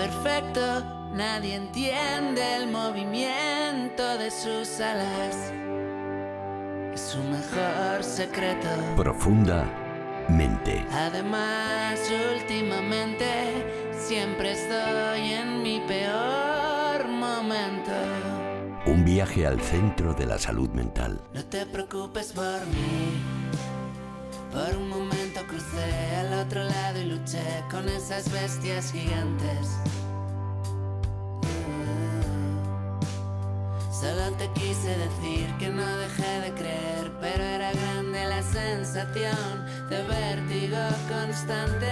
perfecto, nadie entiende el movimiento de sus alas. Es su mejor secreto. Profundamente. Además, últimamente siempre estoy en mi peor momento. Un viaje al centro de la salud mental. No te preocupes por mí. Por un momento crucé al otro lado y luché con esas bestias gigantes. Solo te quise decir que no dejé de creer, pero era grande la sensación de vértigo constante.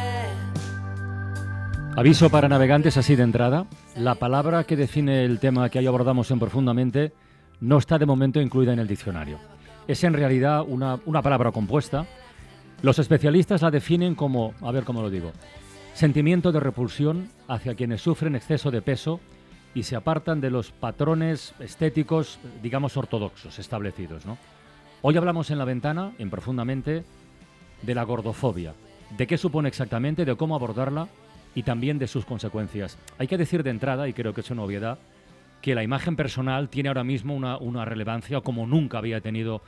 Aviso para navegantes así de entrada. La palabra que define el tema que hoy abordamos en Profundamente no está de momento incluida en el diccionario. Es en realidad una palabra compuesta. Los especialistas la definen como, a ver cómo lo digo, sentimiento de repulsión hacia quienes sufren exceso de peso y se apartan de los patrones estéticos, digamos, ortodoxos establecidos, ¿no? Hoy hablamos en La Ventana, en Profundamente, de la gordofobia, de qué supone exactamente, de cómo abordarla y también de sus consecuencias. Hay que decir de entrada, y creo que es una obviedad, que la imagen personal tiene ahora mismo una relevancia como nunca había tenido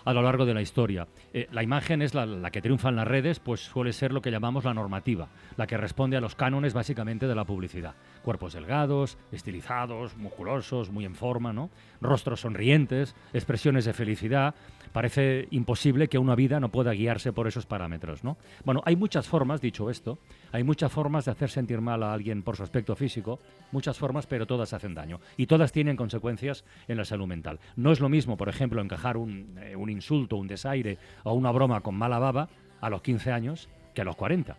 a lo largo de la historia. La imagen es la que triunfa en las redes, pues suele ser lo que llamamos la normativa, la que responde a los cánones básicamente de la publicidad. Cuerpos delgados, estilizados, musculosos, muy en forma, ¿no? Rostros sonrientes, expresiones de felicidad. Parece imposible que una vida no pueda guiarse por esos parámetros, ¿no? Bueno, hay muchas formas, dicho esto, hay muchas formas de hacer sentir mal a alguien por su aspecto físico, muchas formas, pero todas hacen daño y todas tienen consecuencias en la salud mental. No es lo mismo, por ejemplo, encajar un insulto, un desaire o una broma con mala baba a los 15 años que a los 40.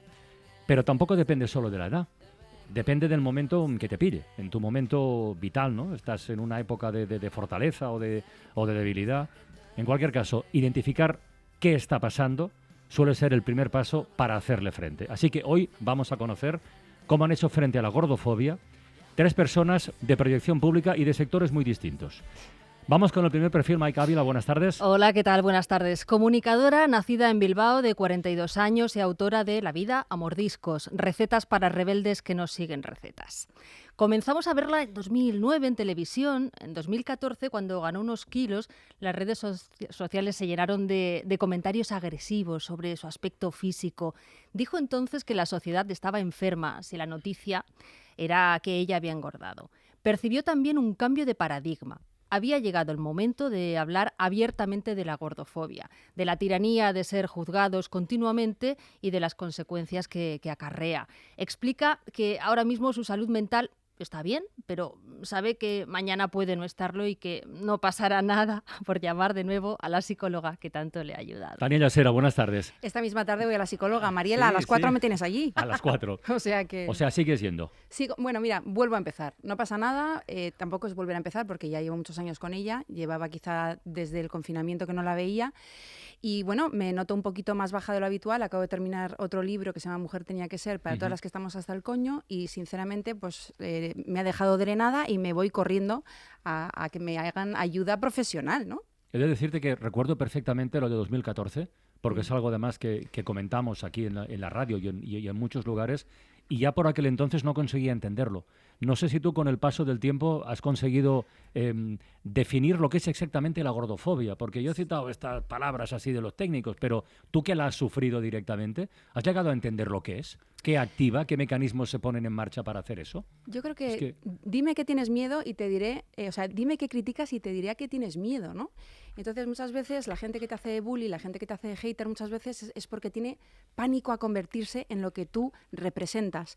Pero tampoco depende solo de la edad. Depende del momento en que te pille, en tu momento vital, ¿no? Estás en una época de fortaleza o de debilidad. En cualquier caso, identificar qué está pasando suele ser el primer paso para hacerle frente. Así que hoy vamos a conocer cómo han hecho frente a la gordofobia 3 personas de proyección pública y de sectores muy distintos. Vamos con el primer perfil, Maika Ávila, buenas tardes. Hola, ¿qué tal? Buenas tardes. Comunicadora, nacida en Bilbao, de 42 años y autora de La vida a mordiscos, recetas para rebeldes que no siguen recetas. Comenzamos a verla en 2009 en televisión. En 2014, cuando ganó unos kilos, las redes sociales se llenaron de comentarios agresivos sobre su aspecto físico. Dijo entonces que la sociedad estaba enferma si la noticia era que ella había engordado. Percibió también un cambio de paradigma. Había llegado el momento de hablar abiertamente de la gordofobia, de la tiranía de ser juzgados continuamente y de las consecuencias que acarrea. Explica que ahora mismo su salud mental está bien, pero sabe que mañana puede no estarlo y que no pasará nada por llamar de nuevo a la psicóloga que tanto le ha ayudado. Daniela Asera, buenas tardes. Esta misma tarde voy a la psicóloga. Mariela, sí, a las 4 me tienes allí. A las 4. O sea, sigues yendo. Sigo, bueno, mira, vuelvo a empezar. No pasa nada, tampoco es volver a empezar porque ya llevo muchos años con ella. Llevaba quizá desde el confinamiento que no la veía. Y bueno, me noto un poquito más baja de lo habitual. Acabo de terminar otro libro que se llama Mujer tenía que ser, para todas las que estamos hasta el coño. Y sinceramente, pues me ha dejado drenada y me voy corriendo a que me hagan ayuda profesional, ¿no? He de decirte que recuerdo perfectamente lo de 2014, porque es algo además que comentamos aquí en la radio y en muchos lugares, y ya por aquel entonces no conseguía entenderlo. No sé si tú con el paso del tiempo has conseguido definir lo que es exactamente la gordofobia, porque yo he citado estas palabras así de los técnicos, pero tú que la has sufrido directamente, ¿has llegado a entender lo que es? ¿Qué activa? ¿Qué mecanismos se ponen en marcha para hacer eso? Yo creo que dime que tienes miedo y te diré, dime qué criticas y te diré a qué tienes miedo, ¿no? Entonces muchas veces la gente que te hace bully, la gente que te hace hater, muchas veces es porque tiene pánico a convertirse en lo que tú representas.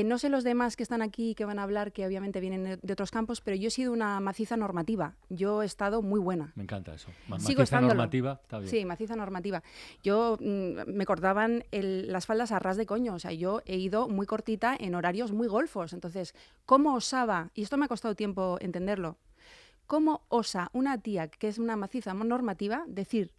No sé los demás que están aquí, que van a hablar, que obviamente vienen de otros campos, pero yo he sido una maciza normativa. Yo he estado muy buena. Me encanta eso. Maciza normativa, está bien. Sí, maciza normativa. Yo me cortaban las faldas a ras de coño. O sea, yo he ido muy cortita en horarios muy golfos. Entonces, ¿cómo osaba? Y esto me ha costado tiempo entenderlo. ¿Cómo osa una tía que es una maciza normativa decir,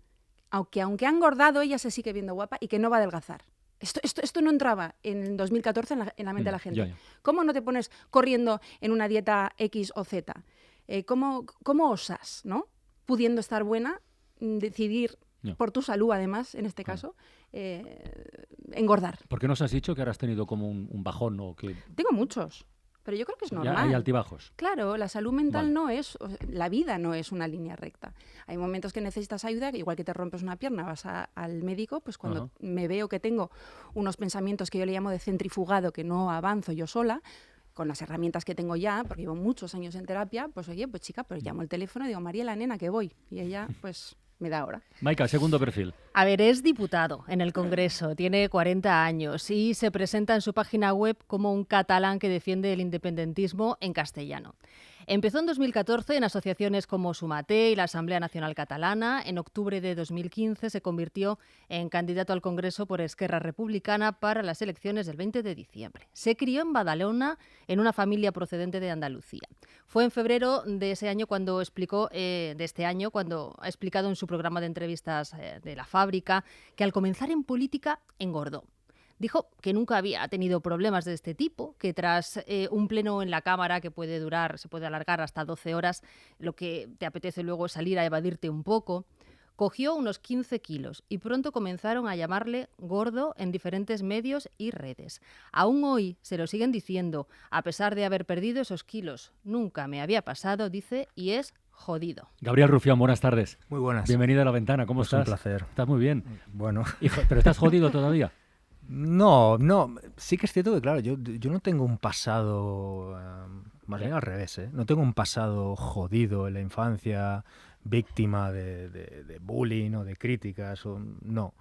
aunque ha engordado, ella se sigue viendo guapa y que no va a adelgazar? Esto no entraba en 2014 en la mente de la gente. Ya. ¿Cómo no te pones corriendo en una dieta X o Z? ¿Cómo osas, ¿no? Pudiendo estar buena, decidir No. por tu salud además, en este caso, engordar. ¿Por qué nos has dicho que ahora has tenido como un bajón o que Tengo muchos, pero yo creo que es normal. hay altibajos? Claro, la salud mental Vale. no es, la vida no es una línea recta. Hay momentos que necesitas ayuda, que igual que te rompes una pierna, vas al médico, pues cuando Ajá. me veo que tengo unos pensamientos que yo le llamo de centrifugado, que no avanzo yo sola, con las herramientas que tengo ya, porque llevo muchos años en terapia, pues oye, pues chica, pues llamo el teléfono y digo, María, la nena, que voy. Y ella, pues, me da hora. Maika, segundo perfil. A ver, es diputado en el Congreso, tiene 40 años y se presenta en su página web como un catalán que defiende el independentismo en castellano. Empezó en 2014 en asociaciones como Sumaté y la Asamblea Nacional Catalana. En octubre de 2015 se convirtió en candidato al Congreso por Esquerra Republicana para las elecciones del 20 de diciembre. Se crió en Badalona, en una familia procedente de Andalucía. Fue en febrero de ese año cuando explicó, cuando ha explicado en su programa de entrevistas de La Fábrica, que al comenzar en política engordó. Dijo que nunca había tenido problemas de este tipo, que tras un pleno en la Cámara que se puede alargar hasta 12 horas, lo que te apetece luego es salir a evadirte un poco. Cogió unos 15 kilos y pronto comenzaron a llamarle gordo en diferentes medios y redes. Aún hoy se lo siguen diciendo, a pesar de haber perdido esos kilos. Nunca me había pasado, dice, y es jodido. Gabriel Rufián, buenas tardes. Muy buenas. Bienvenido a La Ventana, ¿cómo Pues estás? un placer. Estás muy bien. Bueno. Hijo, ¿pero estás jodido todavía? No, sí que es cierto que, claro, yo no tengo un pasado, más bien al revés, ¿eh? No tengo un pasado jodido en la infancia, víctima de bullying o de críticas, no.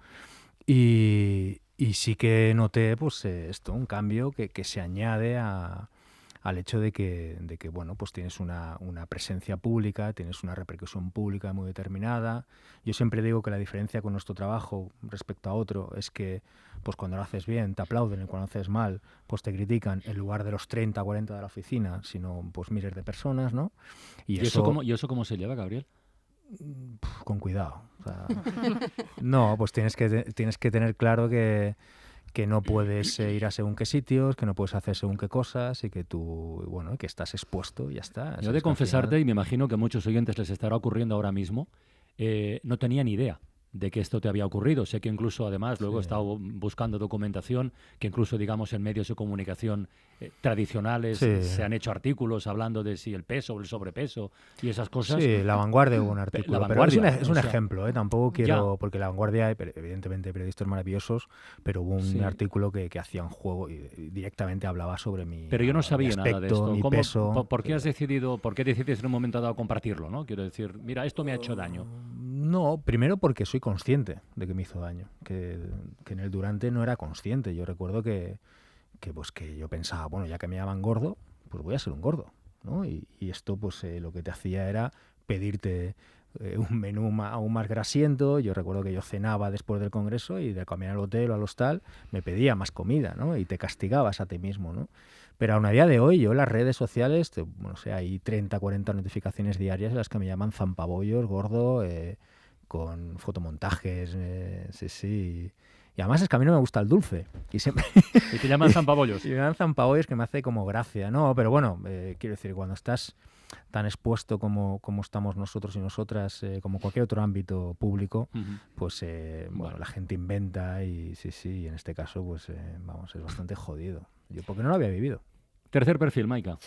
Y sí que noté, pues, un cambio que se añade al hecho de que bueno, pues tienes una presencia pública, tienes una repercusión pública muy determinada. Yo siempre digo que la diferencia con nuestro trabajo respecto a otro es que pues cuando lo haces bien te aplauden y cuando lo haces mal pues te critican en lugar de los 30, 40 de la oficina, sino pues miles de personas, ¿no? ¿Y eso cómo se lleva, Gabriel? Con cuidado. O sea, no, pues tienes que tener claro que no puedes ir a según qué sitios, que no puedes hacer según qué cosas y que tú, bueno, que estás expuesto y ya está. Yo he de confesarte, y me imagino que a muchos oyentes les estará ocurriendo ahora mismo, no tenía ni idea de que esto te había ocurrido. Sé que incluso, además, luego he estado buscando documentación, que incluso, digamos, en medios de comunicación tradicionales se han hecho artículos hablando de si el peso o el sobrepeso y esas cosas. Sí, La Vanguardia hubo un artículo, La pero Vanguardia, es un ejemplo, tampoco quiero, ya. porque La Vanguardia, evidentemente hay periodistas maravillosos, pero hubo un artículo que hacía un juego y directamente hablaba sobre mi Pero yo no sabía aspecto, nada de esto. mi peso. ¿Por qué decides en un momento dado compartirlo, ¿no? Quiero decir, mira, esto me ha hecho daño. No, primero porque soy consciente de que me hizo daño, que en el durante no era consciente. Yo recuerdo que yo pensaba, bueno, ya que me llaman gordo, pues voy a ser un gordo, ¿no? Y esto pues lo que te hacía era pedirte un menú aún más grasiento. Yo recuerdo que yo cenaba después del congreso y de comer al hotel o al hostal me pedía más comida, ¿no? Y te castigabas a ti mismo, ¿no? Pero aún a día de hoy, yo en las redes sociales, hay 30, 40 notificaciones diarias en las que me llaman zampabollos, gordo, con fotomontajes, sí. Y además es que a mí no me gusta el dulce. Y siempre Y te llaman zampabollos. y me dan zampabollos que me hace como gracia. No, pero bueno, quiero decir, cuando estás tan expuesto como estamos nosotros y nosotras, como cualquier otro ámbito público, pues bueno, la gente inventa y sí, en este caso, pues vamos, es bastante jodido. Yo porque no lo había vivido. Tercer perfil, Maika.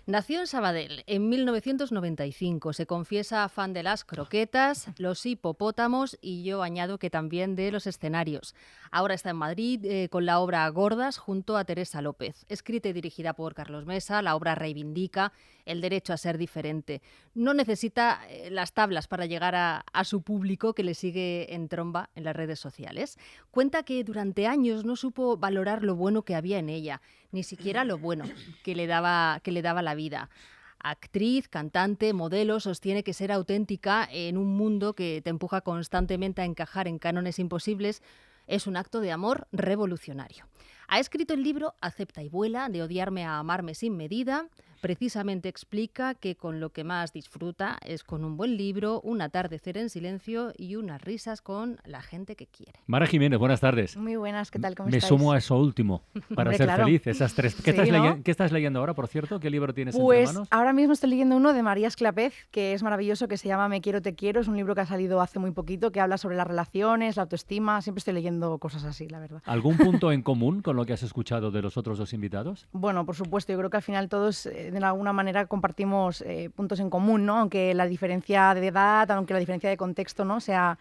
Nació en Sabadell en 1995. Se confiesa fan de las croquetas, los hipopótamos y yo añado que también de los escenarios. Ahora está en Madrid con la obra Gordas junto a Teresa López. Escrita y dirigida por Carlos Mesa, la obra reivindica el derecho a ser diferente. No necesita las tablas para llegar a su público que le sigue en tromba en las redes sociales. Cuenta que durante años no supo valorar lo bueno que había en ella, ni siquiera lo bueno que le daba la vida. Actriz, cantante, modelo, sostiene que ser auténtica en un mundo que te empuja constantemente a encajar en cánones imposibles es un acto de amor revolucionario. Ha escrito el libro Acepta y vuela, de odiarme a amarme sin medida. Precisamente explica que con lo que más disfruta es con un buen libro, un atardecer en silencio y unas risas con la gente que quiere. Mara Jiménez, buenas tardes. Muy buenas, ¿qué tal? ¿Cómo Me estáis? sumo a eso último, para Hombre, ser claro. feliz. Esas tres. ¿Qué, Sí, estás ¿no? ¿Qué estás leyendo ahora, por cierto? ¿Qué libro tienes entre Pues manos? ahora mismo estoy leyendo uno de María Esclapez, que es maravilloso, que se llama Me quiero, te quiero. Es un libro que ha salido hace muy poquito, que habla sobre las relaciones, la autoestima. Siempre estoy leyendo cosas así, la verdad. ¿Algún punto en común con lo que has escuchado de los otros dos invitados? Bueno, por supuesto, yo creo que al final todos de alguna manera compartimos puntos en común, ¿no? Aunque la diferencia de edad, aunque la diferencia de contexto, ¿no? sea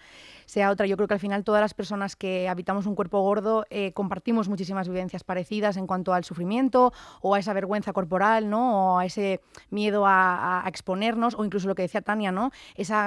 otra. Yo creo que al final todas las personas que habitamos un cuerpo gordo compartimos muchísimas vivencias parecidas en cuanto al sufrimiento o a esa vergüenza corporal, ¿no? O a ese miedo a exponernos, o incluso lo que decía Tania, ¿no?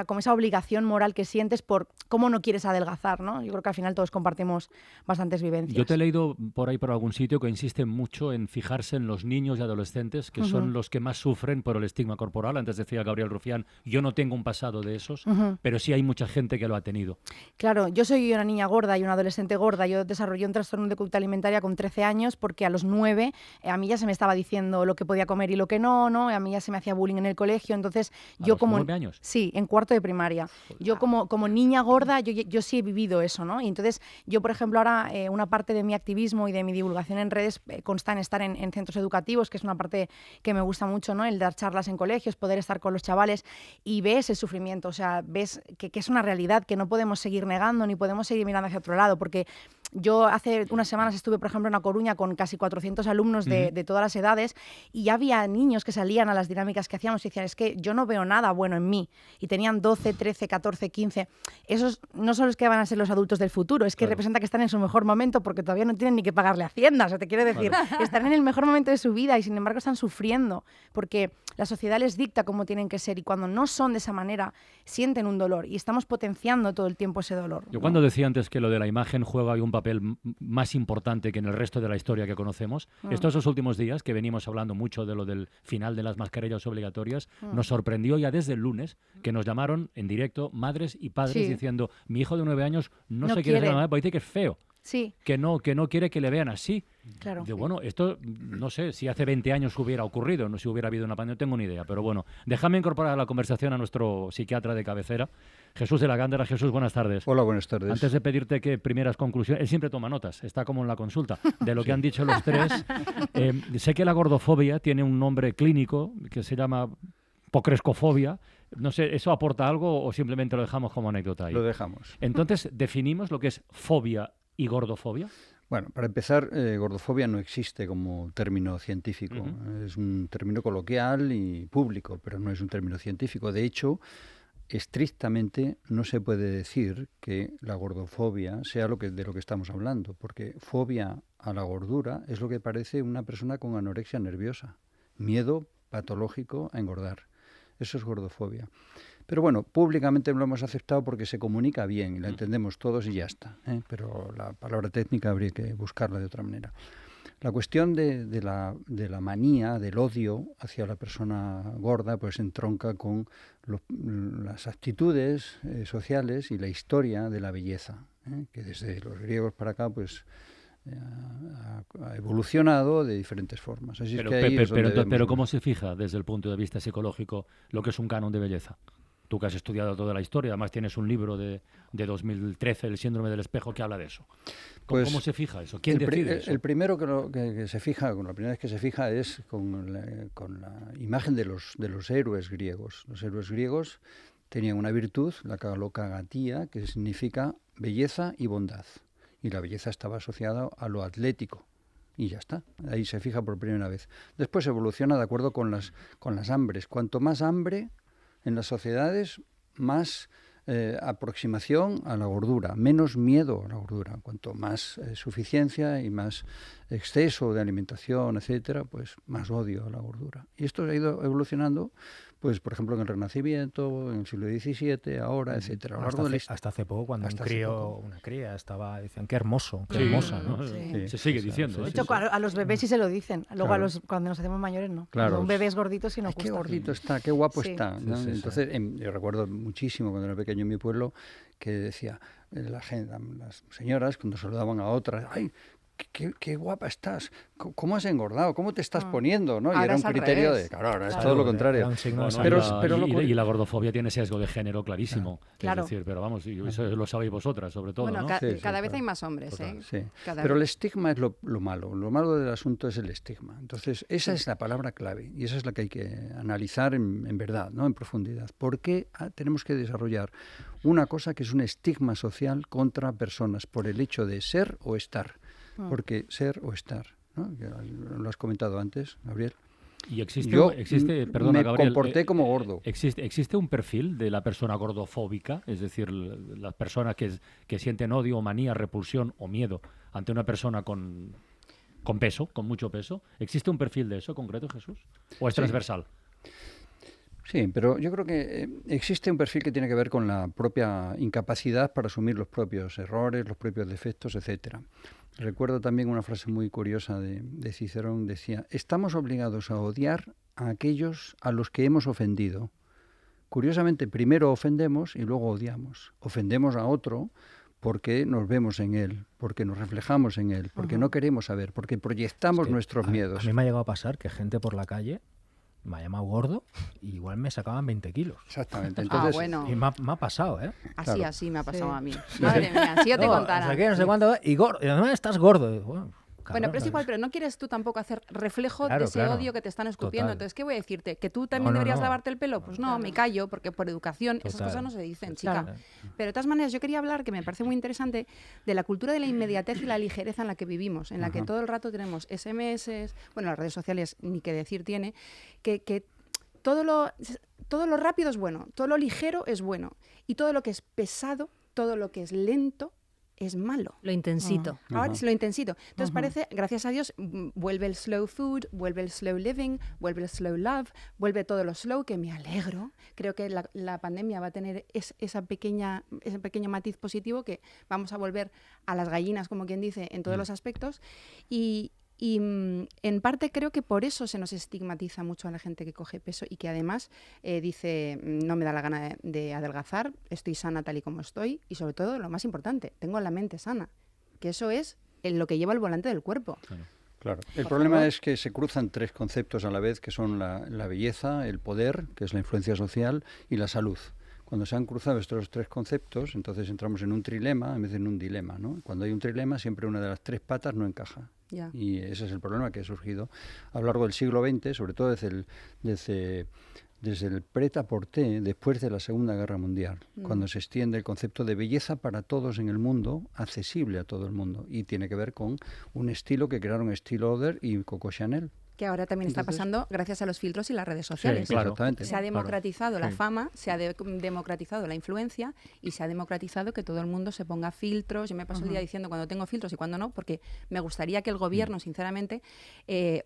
Como esa obligación moral que sientes por cómo no quieres adelgazar, ¿no? Yo creo que al final todos compartimos bastantes vivencias. Yo te he leído por ahí por algún sitio que insiste mucho en fijarse en los niños y adolescentes, que son los que más sufren por el estigma corporal. Antes decía Gabriel Rufián, yo no tengo un pasado de esos, pero sí hay mucha gente que lo ha tenido. Claro, yo soy una niña gorda y una adolescente gorda. Yo desarrollé un trastorno de conducta alimentaria con 13 años porque a los 9 a mí ya se me estaba diciendo lo que podía comer y lo que no, ¿no? A mí ya se me hacía bullying en el colegio. Entonces, ¿A yo los como 9 años? Sí, en cuarto de primaria. Yo como niña gorda, yo sí he vivido eso, ¿no? Y entonces, yo, por ejemplo, ahora una parte de mi activismo y de mi divulgación en redes consta en estar en centros educativos, que es una parte que me gusta mucho, ¿no? El dar charlas en colegios, poder estar con los chavales, y ves el sufrimiento, o sea, ves que es una realidad que no podemos seguir negando ni podemos seguir mirando hacia otro lado, porque yo hace unas semanas estuve, por ejemplo, en A Coruña con casi 400 alumnos de todas las edades, y ya había niños que salían a las dinámicas que hacíamos y decían, es que yo no veo nada bueno en mí, y tenían 12, 13, 14, 15. Esos no son los que van a ser los adultos del futuro, es que representa que están en su mejor momento porque todavía no tienen ni que pagarle a Hacienda, o sea, te quiero decir, están en el mejor momento de su vida y sin embargo están sufriendo porque la sociedad les dicta cómo tienen que ser, y cuando no son de esa manera sienten un dolor y estamos potenciando todo el tiempo ese dolor. Yo cuando decía antes que lo de la imagen juega un papel más importante que en el resto de la historia que conocemos, estos dos últimos días que venimos hablando mucho de lo del final de las mascarillas obligatorias, nos sorprendió ya desde el lunes que nos llamaron en directo madres y padres diciendo, mi hijo de 9 años no se quiere hacer nada porque dice que es feo. Sí. Que no quiere que le vean así. Claro. Digo, bueno, esto no sé si hace 20 años hubiera ocurrido, no si hubiera habido una pandemia, no tengo ni idea, pero bueno, déjame incorporar a la conversación a nuestro psiquiatra de cabecera, Jesús de la Gándara. Jesús, buenas tardes. Hola, buenas tardes. Antes de pedirte que primeras conclusiones, él siempre toma notas, está como en la consulta, de lo que han dicho los tres. Sé que la gordofobia tiene un nombre clínico que se llama pocrescofobia. No sé, ¿eso aporta algo o simplemente lo dejamos como anécdota ahí? Lo dejamos. Entonces, definimos lo que es fobia y gordofobia. Bueno, para empezar, gordofobia no existe como término científico. Es un término coloquial y público, pero no es un término científico. De hecho, estrictamente no se puede decir que la gordofobia sea de lo que estamos hablando, porque fobia a la gordura es lo que parece una persona con anorexia nerviosa, miedo patológico a engordar. Eso es gordofobia. Pero bueno, públicamente lo hemos aceptado porque se comunica bien y la entendemos todos y ya está, ¿eh? Pero la palabra técnica habría que buscarla de otra manera. La cuestión de la manía, del odio hacia la persona gorda, pues entronca con las actitudes sociales y la historia de la belleza, que desde los griegos para acá pues ha evolucionado de diferentes formas. Así Pero ¿cómo se fija desde el punto de vista psicológico lo que es un canon de belleza? Tú que has estudiado toda la historia, además tienes un libro de 2013, El síndrome del espejo, que habla de eso. ¿Cómo se fija eso? ¿Quién decide eso? El primero que se fija, la primera vez que se fija es con la imagen de los héroes griegos. Los héroes griegos tenían una virtud, la kalokagatía, que significa belleza y bondad. Y la belleza estaba asociada a lo atlético. Y ya está, ahí se fija por primera vez. Después evoluciona de acuerdo con las hambres. Cuanto más hambre en las sociedades, más aproximación a la gordura, menos miedo a la gordura. Cuanto más suficiencia y más exceso de alimentación, etcétera, pues más odio a la gordura. Y esto ha ido evolucionando, pues por ejemplo en el Renacimiento, en el siglo XVII, ahora, etcétera. Hasta hace poco, cuando una cría decían qué hermoso, qué sí, hermosa, ¿no? Sí. Se sigue diciendo. De hecho, a los bebés sí se lo dicen, luego cuando nos hacemos mayores no. Claro. Cuando un bebé es gordito sí nos gusta. Qué gordito está, qué guapo está, ¿no? Entonces, yo recuerdo muchísimo cuando era pequeño en mi pueblo que decía la gente, las señoras cuando saludaban a otras, ¡ay! qué guapa estás, ¿cómo has engordado? ¿Cómo te estás poniendo? ¿no? Y Ahora era un es al criterio revés. de, claro, ahora es Claro, todo lo era contrario. un signo de Bueno, salud. y la gordofobia tiene sesgo de género clarísimo. Claro. Es decir, pero vamos, y eso lo sabéis vosotras, sobre todo, Bueno, ¿no? Sí, sí, cada vez claro. hay más hombres, Total. ¿eh? Sí, Cada pero el vez. estigma es lo malo. Lo malo del asunto es el estigma. Entonces, esa es la palabra clave y esa es la que hay que analizar en verdad, ¿no? En profundidad. ¿Por qué tenemos que desarrollar una cosa que es un estigma social contra personas por el hecho de ser o estar? Porque ser o estar, ¿no? Ya lo has comentado antes, Gabriel. Y existe, Yo perdona, me Gabriel, comporté como gordo. ¿Existe un perfil de la persona gordofóbica? Es decir, las personas que sienten odio, o manía, repulsión o miedo ante una persona con peso, con mucho peso. ¿Existe un perfil de eso concreto, Jesús? ¿O es Sí. transversal? Sí, pero yo creo que existe un perfil que tiene que ver con la propia incapacidad para asumir los propios errores, los propios defectos, etcétera. Recuerdo también una frase muy curiosa de Cicerón, decía, estamos obligados a odiar a aquellos a los que hemos ofendido. Curiosamente, primero ofendemos y luego odiamos. Ofendemos a otro porque nos vemos en él, porque nos reflejamos en él, porque no queremos saber, porque proyectamos Es que nuestros miedos. A mí me ha llegado a pasar que gente por la calle me ha llamado gordo y igual me sacaban 20 kilos. Exactamente. Entonces, bueno. Y me ha pasado, ¿eh? Así, claro. así me ha pasado Sí. a mí. Madre mía, si yo te No, contara. No sé qué, no sé cuánto, y además estás gordo. Y, bueno, Bueno, cabrón, pero es igual, ¿sabes? pero no quieres tú tampoco hacer reflejo Claro, de ese claro. odio que te están escupiendo. Total. Entonces, ¿qué voy a decirte? ¿Que tú también No, deberías no. lavarte el pelo? Pues no, me callo, porque por educación esas Total. cosas no se dicen, chica. Claro. Pero de todas maneras, yo quería hablar, que me parece muy interesante, de la cultura de la inmediatez y la ligereza en la que vivimos, en la que Ajá. todo el rato tenemos SMS, bueno, las redes sociales ni qué decir tiene, que todo lo rápido es bueno, todo lo ligero es bueno, y todo lo que es pesado, todo lo que es lento es malo. Lo intensito. Ahora Ajá. es lo intensito. Entonces parece, gracias a Dios, vuelve el slow food, vuelve el slow living, vuelve el slow love, vuelve todo lo slow, que me alegro. Creo que la pandemia va a tener ese pequeño matiz positivo, que vamos a volver a las gallinas, como quien dice, en todos los aspectos. Y en parte creo que por eso se nos estigmatiza mucho a la gente que coge peso y que además dice, no me da la gana de adelgazar, estoy sana tal y como estoy, y sobre todo, lo más importante, tengo la mente sana, que eso es lo que lleva el volante del cuerpo. Claro. El Por problema favor. es que se cruzan tres conceptos a la vez, que son la belleza, el poder, que es la influencia social, y la salud. Cuando se han cruzado estos tres conceptos, entonces entramos en un trilema en vez de en un dilema, ¿no? Cuando hay un trilema, siempre una de las tres patas no encaja. Ya. Y ese es el problema que ha surgido a lo largo del siglo XX, sobre todo desde el prêt-à-porter, después de la Segunda Guerra Mundial, cuando se extiende el concepto de belleza para todos en el mundo, accesible a todo el mundo, y tiene que ver con un estilo que crearon Estée Lauder y Coco Chanel. Que ahora también está Entonces- pasando gracias a los filtros y las redes sociales. claro. Exactamente. Se ha democratizado la Sí. fama, se ha democratizado la influencia y se ha democratizado que todo el mundo se ponga filtros. Yo me paso el día diciendo cuando tengo filtros y cuando no, porque me gustaría que el gobierno, sinceramente,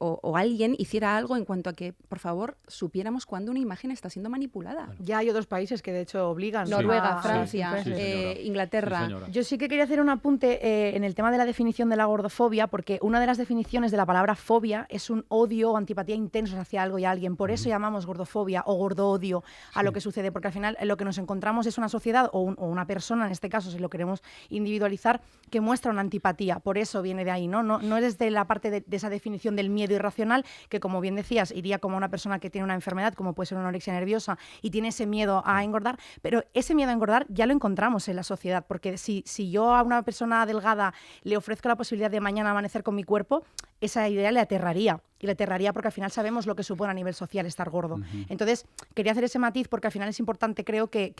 o alguien hiciera algo en cuanto a que, por favor, supiéramos cuándo una imagen está siendo manipulada. Ya hay otros países que de hecho obligan. Noruega, a- Francia, Sí, señora. Inglaterra. Sí, señora. Yo sí que quería hacer un apunte en el tema de la definición de la gordofobia, porque una de las definiciones de la palabra fobia es un odio o antipatía intensos hacia algo y a alguien. Por eso llamamos gordofobia o gordo-odio a lo que sucede, porque al final lo que nos encontramos es una sociedad o una persona, en este caso, si lo queremos individualizar, que muestra una antipatía. Por eso viene de ahí, ¿no? No es de la parte de esa definición del miedo irracional, que como bien decías, iría como una persona que tiene una enfermedad, como puede ser una anorexia nerviosa, y tiene ese miedo a engordar, pero ese miedo a engordar ya lo encontramos en la sociedad, porque si yo a una persona delgada le ofrezco la posibilidad de mañana amanecer con mi cuerpo, esa idea le aterraría. Y le aterraría porque al final sabemos lo que supone a nivel social estar gordo. Entonces, quería hacer ese matiz porque al final es importante, creo que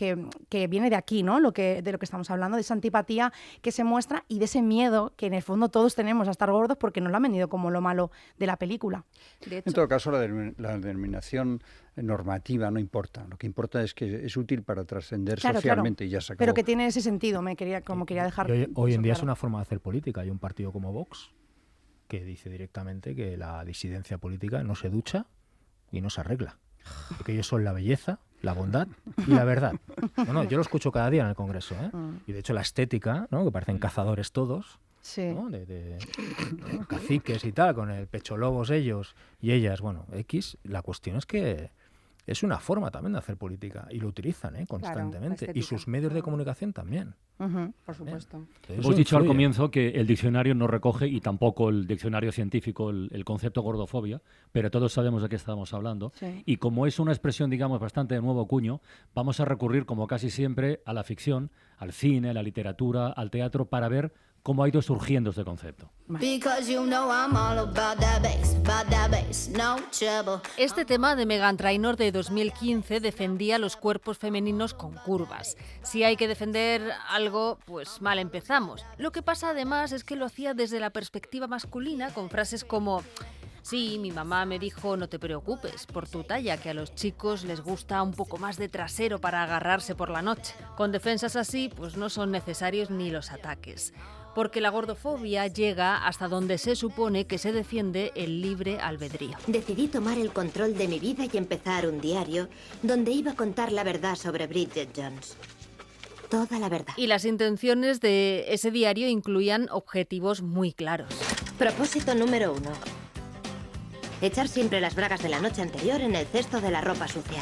viene de aquí, ¿no? De lo que estamos hablando, de esa antipatía que se muestra y de ese miedo que en el fondo todos tenemos a estar gordos porque nos lo han vendido como lo malo de la película. De En hecho, todo caso, la denominación normativa no importa. Lo que importa es que es útil para trascender Claro, socialmente y ya se acabó. Pero que tiene ese sentido, quería dejar. Y hoy en eso día es claro. una forma de hacer política. Hay un partido como Vox que dice directamente que la disidencia política no se ducha y no se arregla. Que ellos son la belleza, la bondad y la verdad. No, yo lo escucho cada día en el Congreso, ¿eh? Y de hecho la estética, ¿no? Que parecen cazadores todos, Sí. ¿no? ¿no? Caciques y tal, con el pecho lobos ellos y ellas, bueno, X. La cuestión es que es una forma también de hacer política y lo utilizan constantemente. Y sus medios de comunicación también. Por supuesto. Hemos dicho al comienzo que el diccionario no recoge, y tampoco el diccionario científico, el concepto gordofobia, pero todos sabemos de qué estamos hablando. Sí. Y como es una expresión, digamos, bastante de nuevo cuño, vamos a recurrir, como casi siempre, a la ficción, al cine, a la literatura, al teatro, para ver cómo ha ido surgiendo este concepto. Este tema de Meghan Trainor de 2015 defendía los cuerpos femeninos con curvas. Si hay que defender algo, pues mal empezamos. Lo que pasa además es que lo hacía desde la perspectiva masculina, con frases como: sí, mi mamá me dijo no te preocupes por tu talla, que a los chicos les gusta un poco más de trasero para agarrarse por la noche. Con defensas así, pues no son necesarios ni los ataques. Porque la gordofobia llega hasta donde se supone que se defiende el libre albedrío. Decidí tomar el control de mi vida y empezar un diario donde iba a contar la verdad sobre Bridget Jones. Toda la verdad. Y las intenciones de ese diario incluían objetivos muy claros. Propósito número 1. Echar siempre las bragas de la noche anterior en el cesto de la ropa sucia.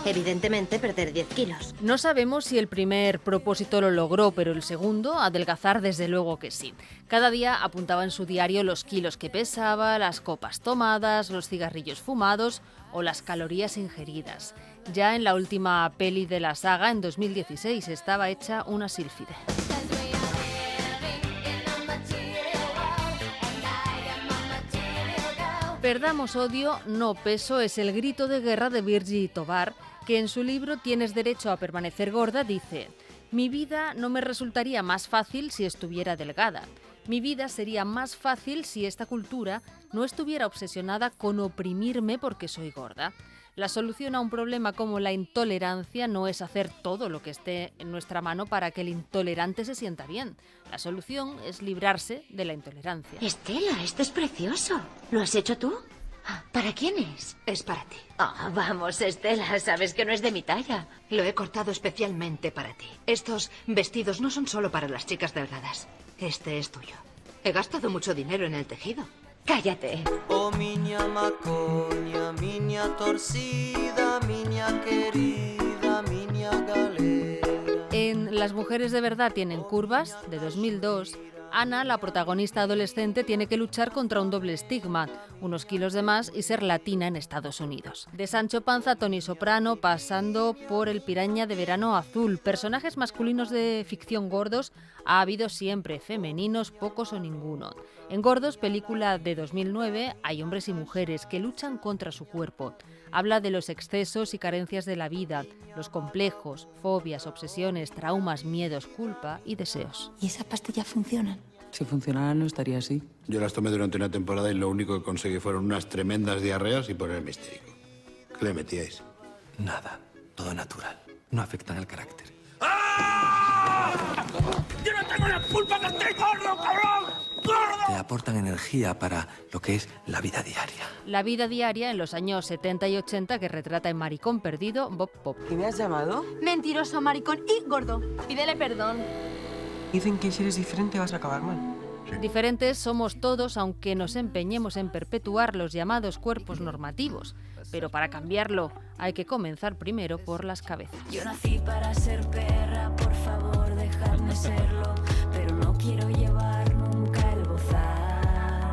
Evidentemente, perder 10 kilos. No sabemos si el primer propósito lo logró, pero el segundo, adelgazar, desde luego que sí. Cada día apuntaba en su diario los kilos que pesaba, las copas tomadas, los cigarrillos fumados o las calorías ingeridas. Ya en la última peli de la saga, en 2016, estaba hecha una sílfide. Perdamos odio, no peso es el grito de guerra de Virgie Tovar, que en su libro Tienes derecho a permanecer gorda dice: mi vida no me resultaría más fácil si estuviera delgada. Mi vida sería más fácil si esta cultura no estuviera obsesionada con oprimirme porque soy gorda. La solución a un problema como la intolerancia no es hacer todo lo que esté en nuestra mano para que el intolerante se sienta bien. La solución es librarse de la intolerancia. Estela, esto es precioso. ¿Lo has hecho tú? ¿Para quién es? Es para ti. Vamos, Estela, sabes que no es de mi talla. Lo he cortado especialmente para ti. Estos vestidos no son solo para las chicas delgadas. Este es tuyo. He gastado mucho dinero en el tejido. Cállate. Oh, miña macoña, miña torcida, miña querida, miña galera. En Las mujeres de verdad tienen curvas, de 2002, Ana, la protagonista adolescente, tiene que luchar contra un doble estigma, unos kilos de más y ser latina en Estados Unidos. De Sancho Panza a Tony Soprano, pasando por el Piraña de Verano Azul. Personajes masculinos de ficción gordos ha habido siempre, femeninos pocos o ninguno. En Gordos, película de 2009, hay hombres y mujeres que luchan contra su cuerpo. Habla de los excesos y carencias de la vida, los complejos, fobias, obsesiones, traumas, miedos, culpa y deseos. ¿Y esas pastillas funcionan? Si funcionaran no estaría así. Yo las tomé durante una temporada y lo único que conseguí fueron unas tremendas diarreas y ponerme histérico. ¿Qué le metíais? Nada. Todo natural. No afectan al carácter. ¡Yo no tengo la culpa que estoy gordo, cabrón! ¡Gordo! Te aportan energía para lo que es la vida diaria. La vida diaria en los años 70 y 80 que retrata en Maricón Perdido, Bob Pop. ¿Y me has llamado? Mentiroso, maricón y gordo. Pídele perdón. Dicen que si eres diferente vas a acabar mal. Diferentes somos todos, aunque nos empeñemos en perpetuar los llamados cuerpos normativos. Pero para cambiarlo hay que comenzar primero por las cabezas. Yo nací para ser perra, por favor, dejadme serlo, pero no quiero llevar nunca el bozal.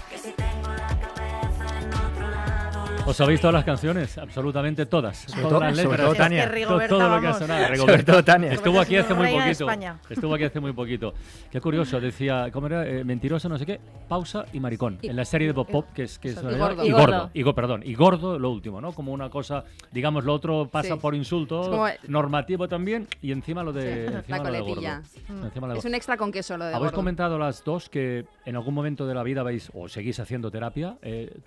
Que si tengo la cabeza en otro lado... ¿Os habéis todas las canciones? Absolutamente todas. Todas las letras. Sobre todo Tania. Es que Rigoberta, todo lo que ha vamos. sonado. Sobre todo Tania. Estuvo aquí hace muy Reina de poquito. España. Estuvo aquí hace muy poquito. Qué curioso, decía, ¿cómo era? Mentiroso, no sé qué, pausa y maricón. En la serie de Bob Pop, que es gordo. y gordo. Perdón. Y gordo, lo último, ¿no? Como una cosa, digamos, lo otro pasa Sí. por insulto, Es como- normativo también, y encima lo de, Sí, encima la lo de gordo. coletilla. Encima lo de Es un extra con queso lo de Habéis gordo. comentado las dos que en algún momento de la vida vais o seguís haciendo terapia.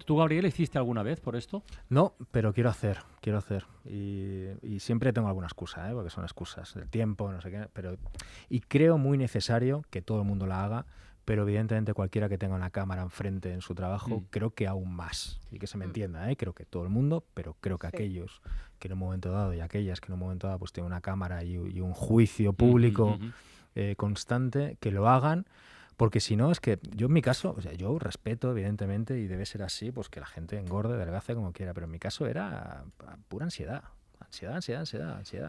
¿Tú, Gabriel, hiciste alguna vez por esto? No, pero quiero hacer. Y siempre tengo alguna excusa, porque son excusas del tiempo, no sé qué. Y creo muy necesario que todo el mundo la haga, pero evidentemente cualquiera que tenga una cámara enfrente en su trabajo, creo que aún más. Y que se me entienda, creo que todo el mundo, pero creo que aquellos que en un momento dado y aquellas que en un momento dado pues tienen una cámara y un juicio público constante, que lo hagan. Porque si no, es que yo en mi caso, o sea, yo respeto evidentemente y debe ser así, pues que la gente engorde, adelgace como quiera, pero en mi caso era pura ansiedad,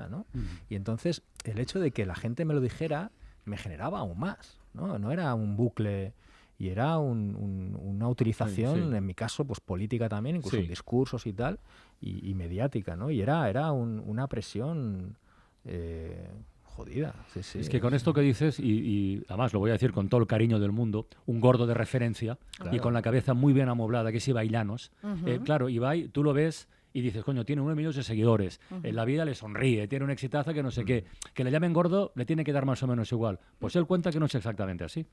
¿no? Y entonces el hecho de que la gente me lo dijera me generaba aún más, ¿no? No era un bucle y era una utilización, Sí. en mi caso, pues política también, incluso Sí. en discursos y tal, y mediática, ¿no? Y era una presión jodida. Sí, sí. Es que con esto que dices, y además lo voy a decir con todo el cariño del mundo, un gordo de referencia y con la cabeza muy bien amoblada, que es Ibai Llanos. Claro, Ibai, tú lo ves y dices, coño, tiene 9 millones de seguidores, en la vida le sonríe, tiene un exitazo que no sé qué. Que le llamen gordo le tiene que dar más o menos igual. Pues él cuenta que no es exactamente así.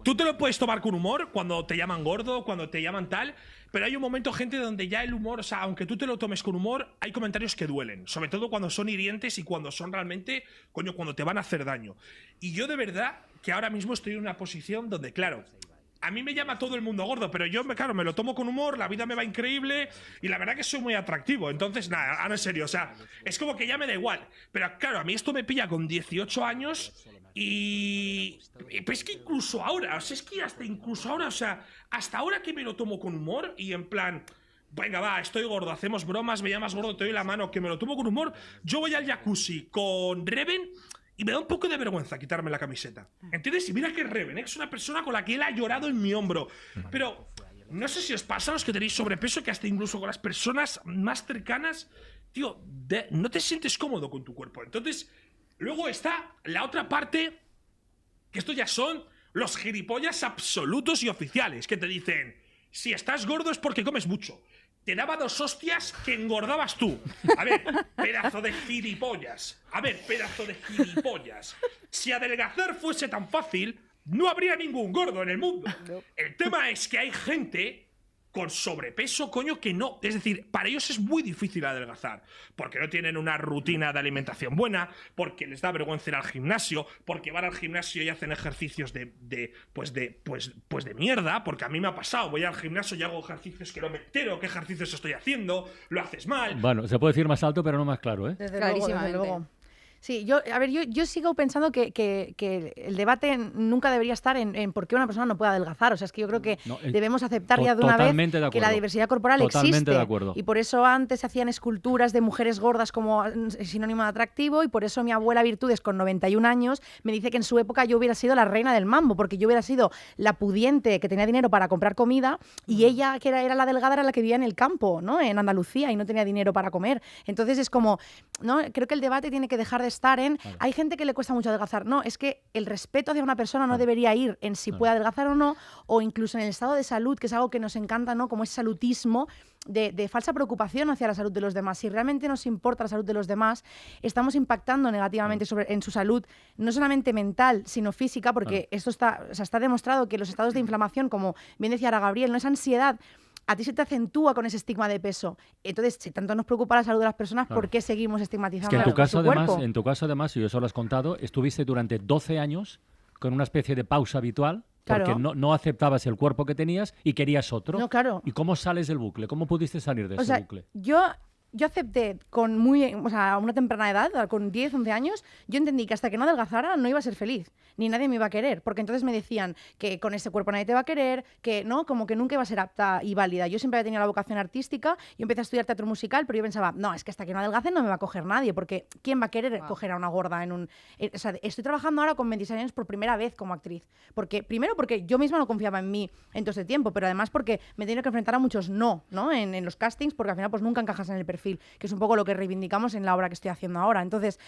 Tú te lo puedes tomar con humor cuando te llaman gordo, cuando te llaman tal, pero hay un momento, gente, donde ya el humor, o sea, aunque tú te lo tomes con humor, hay comentarios que duelen, sobre todo cuando son hirientes y cuando son realmente, coño, cuando te van a hacer daño. Y yo de verdad que ahora mismo estoy en una posición donde, claro, a mí me llama todo el mundo gordo, pero yo, claro, me lo tomo con humor, la vida me va increíble y la verdad que soy muy atractivo. Entonces, nada, ahora en serio, o sea, es como que ya me da igual. Pero claro, a mí esto me pilla con 18 años y pues es que incluso ahora, o sea, es que hasta incluso ahora, o sea, hasta ahora que me lo tomo con humor y en plan, venga, va, estoy gordo, hacemos bromas, me llamas gordo, te doy la mano, que me lo tomo con humor, yo voy al jacuzzi con Reven y me da un poco de vergüenza quitarme la camiseta. ¿Entiendes? Y mira que Reven es una persona con la que él ha llorado en mi hombro. Pero no sé si os pasa a los que tenéis sobrepeso, que hasta incluso con las personas más cercanas, tío, no te sientes cómodo con tu cuerpo. Entonces, luego está la otra parte, que estos ya son los gilipollas absolutos y oficiales, que te dicen, si estás gordo es porque comes mucho. Te daba 2 hostias que engordabas tú. A ver, pedazo de gilipollas. A ver, pedazo de gilipollas. Si adelgazar fuese tan fácil, no habría ningún gordo en el mundo. El tema es que hay gente con sobrepeso, coño, que no. Es decir, para ellos es muy difícil adelgazar. Porque no tienen una rutina de alimentación buena, porque les da vergüenza ir al gimnasio, porque van al gimnasio y hacen ejercicios de mierda, porque a mí me ha pasado, voy al gimnasio y hago ejercicios que no me entero qué ejercicios estoy haciendo, lo haces mal. Bueno, se puede decir más alto, pero no más claro, ¿eh? Desde luego. Sí, yo sigo pensando que el debate nunca debería estar en por qué una persona no puede adelgazar. O sea, es que yo creo que debemos aceptar ya de una vez que la diversidad corporal existe. Y por eso antes se hacían esculturas de mujeres gordas como sinónimo de atractivo, y por eso mi abuela Virtudes, con 91 años, me dice que en su época yo hubiera sido la reina del mambo, porque yo hubiera sido la pudiente que tenía dinero para comprar comida, y ella, que era la delgada, era la que vivía en el campo, ¿no? En Andalucía, y no tenía dinero para comer. Entonces es como, ¿no? Creo que el debate tiene que dejar de estar en hay gente que le cuesta mucho adelgazar. No, es que el respeto hacia una persona no debería ir en si puede adelgazar o no, o incluso en el estado de salud, que es algo que nos encanta, ¿no? Como ese salutismo de falsa preocupación hacia la salud de los demás. Si realmente nos importa la salud de los demás, estamos impactando negativamente en su salud, no solamente mental, sino física, porque esto está demostrado que los estados de inflamación, como bien decía ahora Gabriel, no es ansiedad, a ti se te acentúa con ese estigma de peso. Entonces, si tanto nos preocupa la salud de las personas, ¿por qué seguimos estigmatizando Es que en tu caso, cuerpo? además, y eso lo has contado, estuviste durante 12 años con una especie de pausa habitual, porque Claro. no aceptabas el cuerpo que tenías y querías otro. No, claro. ¿Y cómo sales del bucle? ¿Cómo pudiste salir de O ese sea, bucle? yo acepté a una temprana edad, con 10, 11 años, yo entendí que hasta que no adelgazara no iba a ser feliz, ni nadie me iba a querer, porque entonces me decían que con ese cuerpo nadie te va a querer, que no, como que nunca iba a ser apta y válida. Yo siempre había tenido la vocación artística, yo empecé a estudiar teatro musical, pero yo pensaba, no, es que hasta que no adelgace no me va a coger nadie, porque ¿quién va a querer coger a una gorda en un...? O sea, estoy trabajando ahora con 26 años por primera vez como actriz, primero porque yo misma no confiaba en mí en todo ese tiempo, pero además porque me he tenido que enfrentar a muchos ¿no? En los castings, porque al final pues nunca encajas en el perfil, que es un poco lo que reivindicamos en la obra que estoy haciendo ahora. Entonces,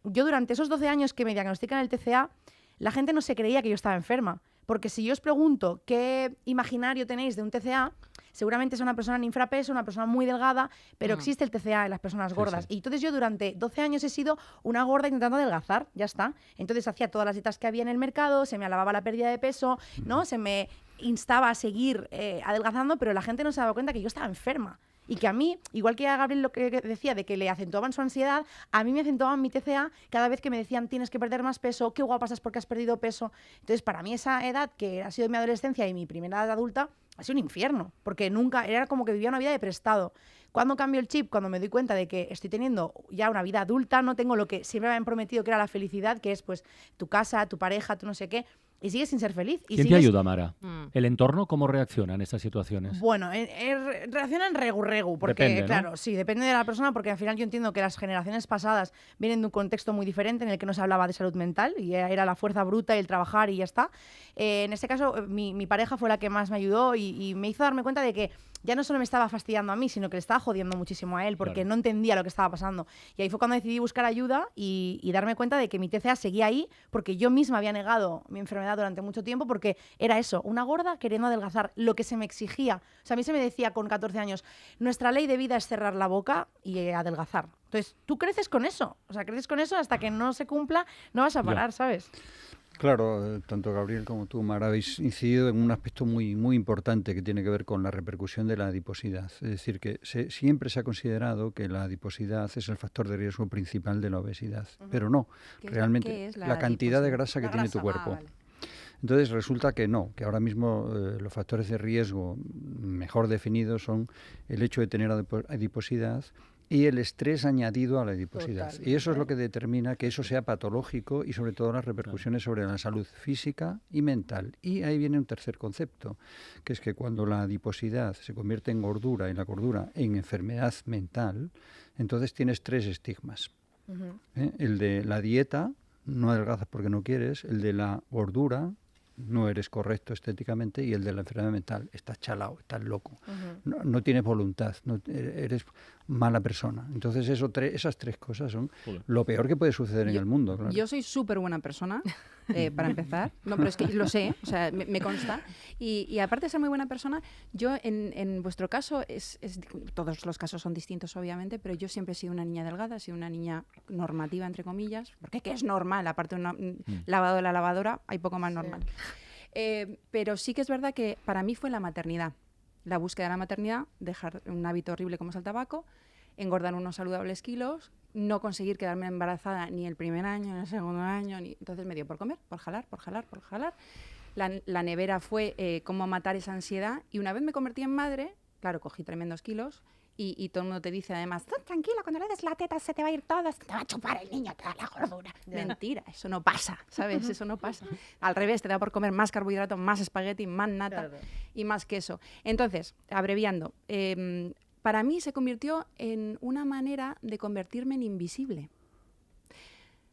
yo durante esos 12 años que me diagnostican el TCA, la gente no se creía que yo estaba enferma. Porque si yo os pregunto qué imaginario tenéis de un TCA, seguramente es una persona en infrapeso, una persona muy delgada, pero existe el TCA en las personas gordas. Y entonces yo durante 12 años he sido una gorda intentando adelgazar, ya está. Entonces hacía todas las dietas que había en el mercado, se me alababa la pérdida de peso, ¿no? Se me instaba a seguir adelgazando, pero la gente no se daba cuenta que yo estaba enferma. Y que a mí, igual que a Gabriel lo que decía de que le acentuaban su ansiedad, a mí me acentuaban mi TCA cada vez que me decían tienes que perder más peso, qué guapa estás porque has perdido peso. Entonces, para mí esa edad, que ha sido mi adolescencia y mi primera edad adulta, ha sido un infierno, porque nunca, era como que vivía una vida de prestado. ¿Cuándo cambio el chip? Cuando me doy cuenta de que estoy teniendo ya una vida adulta, no tengo lo que siempre me habían prometido que era la felicidad, que es pues tu casa, tu pareja, tu no sé qué. y sigues sin ser feliz. Y ¿Quién te sigues... ayuda, Mara? ¿El entorno cómo reacciona en estas situaciones? Bueno, reaccionan regu, porque Depende, ¿no? claro, sí, depende de la persona, porque al final yo entiendo que las generaciones pasadas vienen de un contexto muy diferente en el que no se hablaba de salud mental y era la fuerza bruta y el trabajar y ya está. En este caso, mi pareja fue la que más me ayudó y me hizo darme cuenta de que ya no solo me estaba fastidiando a mí, sino que le estaba jodiendo muchísimo a él, porque Claro. no entendía lo que estaba pasando. Y ahí fue cuando decidí buscar ayuda y darme cuenta de que mi TCA seguía ahí, porque yo misma había negado mi enfermedad durante mucho tiempo, porque era eso, una gorda queriendo adelgazar, lo que se me exigía. O sea, a mí se me decía con 14 años, nuestra ley de vida es cerrar la boca y adelgazar. Entonces, tú creces con eso. O sea, creces con eso hasta que no se cumpla, no vas a parar, ¿sabes? Claro, tanto Gabriel como tú, Mara, habéis incidido en un aspecto muy, muy importante que tiene que ver con la repercusión de la adiposidad. Es decir, que siempre se ha considerado que la adiposidad es el factor de riesgo principal de la obesidad, pero no, realmente la cantidad de grasa que tiene tu cuerpo. Vale. Entonces resulta que no, que ahora mismo los factores de riesgo mejor definidos son el hecho de tener adiposidad y el estrés añadido a la adiposidad. Totalmente. Y eso es lo que determina que eso sea patológico y sobre todo las repercusiones sobre la salud física y mental. Y ahí viene un tercer concepto, que es que cuando la adiposidad se convierte en gordura y la gordura en enfermedad mental, entonces tienes 3 estigmas. El de la dieta, no adelgazas porque no quieres; el de la gordura, no eres correcto estéticamente; y el de la enfermedad mental, estás chalao, estás loco, no tienes voluntad, eres mala persona. Entonces esas 3 cosas son lo peor que puede suceder en el mundo. Claro. Yo soy súper buena persona, para empezar. No, pero es que lo sé, o sea, me consta. Y aparte de ser muy buena persona, yo en vuestro caso, todos los casos son distintos obviamente, pero yo siempre he sido una niña delgada, he sido una niña normativa, entre comillas, porque ¿qué es normal? Aparte de una lavado de la lavadora, hay poco más normal. Pero sí que es verdad que para mí fue la maternidad. La búsqueda de la maternidad, dejar un hábito horrible como es el tabaco, engordar unos saludables kilos, no conseguir quedarme embarazada ni el primer año, ni el segundo año, entonces me dio por comer, por jalar. La nevera fue cómo matar esa ansiedad, y una vez me convertí en madre, claro, cogí tremendos kilos, y todo el mundo te dice además, tranquila, cuando le des la teta se te va a ir todo, se te va a chupar el niño, te da la gordura. Mentira, eso no pasa, ¿sabes? Eso no pasa. Al revés, te da por comer más carbohidrato, más espagueti, más nata y más queso. Entonces, abreviando, para mí se convirtió en una manera de convertirme en invisible.